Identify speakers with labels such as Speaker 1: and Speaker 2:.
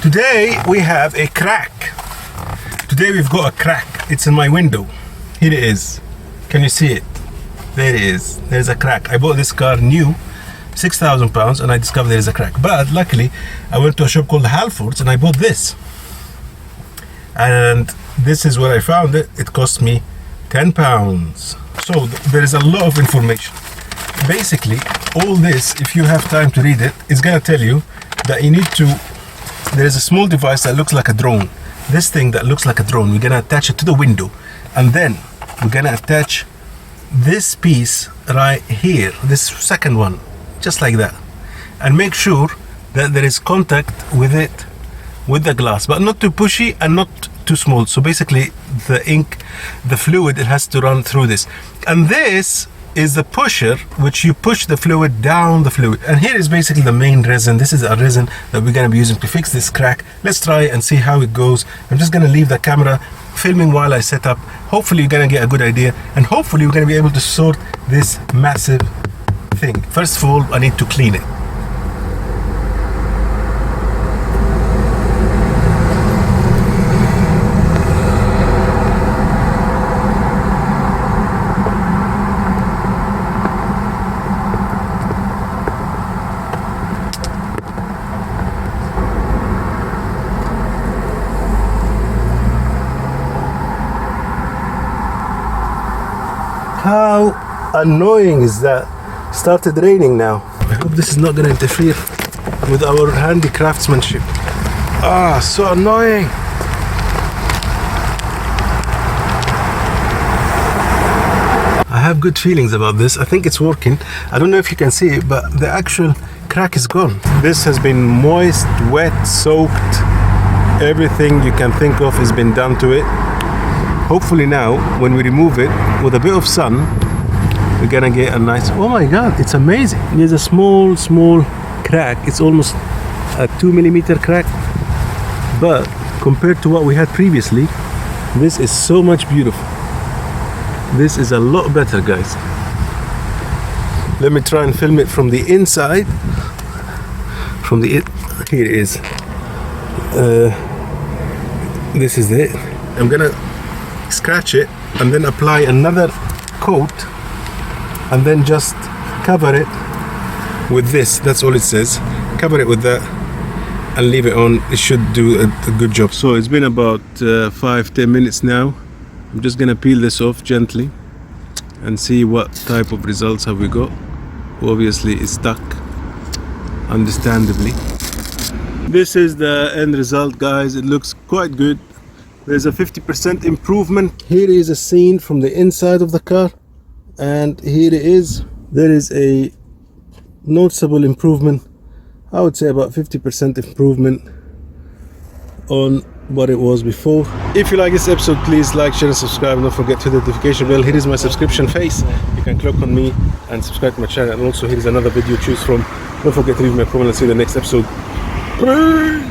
Speaker 1: Today we have a crack. Today we've got a crack. It's in my window. Here it is. Can you see it? There it is. There's a crack. I bought this car new, £6,000, and I discovered there's a crack. But luckily, I went to a shop called Halfords and I bought this. And this is where I found it. It cost me £10. So there is a lot of information. Basically, all this, if you have time to read it, it's gonna tell you that you need to. There is a small device that looks like a drone. This thing that looks like a drone, we're gonna attach it to the window, and then we're gonna attach this piece right here, this second one, just like that, and make sure that there is contact with it, with the glass, but not too pushy and not too small. So basically the ink, the fluid, it has to run through this, and this is the pusher, which you push the fluid down the fluid. And here is basically the main resin. This is a resin that we're going to be using to fix this crack. Let's try and see how it goes. I'm just going to leave the camera filming while I set up. Hopefully you're going to get a good idea, and hopefully we're going to be able to sort this massive thing. First of all, I need to clean it. How annoying is that? Started raining now. I hope this is not going to interfere with our handy craftsmanship. Ah, so annoying. I have good feelings about this. I think it's working. I don't know if you can see it, but the actual crack is gone. This has been moist, wet, soaked. Everything you can think of has been done to it. Hopefully now, when we remove it, with a bit of sun, we're gonna get a nice, oh my god, it's amazing. There's a small crack. It's almost a 2mm crack, but compared to what we had previously, this is so much beautiful. This is a lot better, guys. Let me try and film it from the inside. Here it is. This is it. I'm gonna scratch it and then apply another coat and then just cover it with this. That's all it says. Cover it with that and leave it on. It should do a good job. So it's been about 5-10 minutes now. I'm just gonna peel this off gently and see what type of results have we got. Obviously it's stuck, understandably. This is the end result, guys. It looks quite good. There's a 50% improvement. Here is a scene from the inside of the car, and here it is. There is a noticeable improvement. I would say about 50% improvement on what it was before. If you like this episode, please like, share and subscribe, and don't forget to hit the notification bell. Here is my subscription face. You can click on me and subscribe to my channel, and also here is another video to choose from. Don't forget to leave me a comment and see you in the next episode. Bye.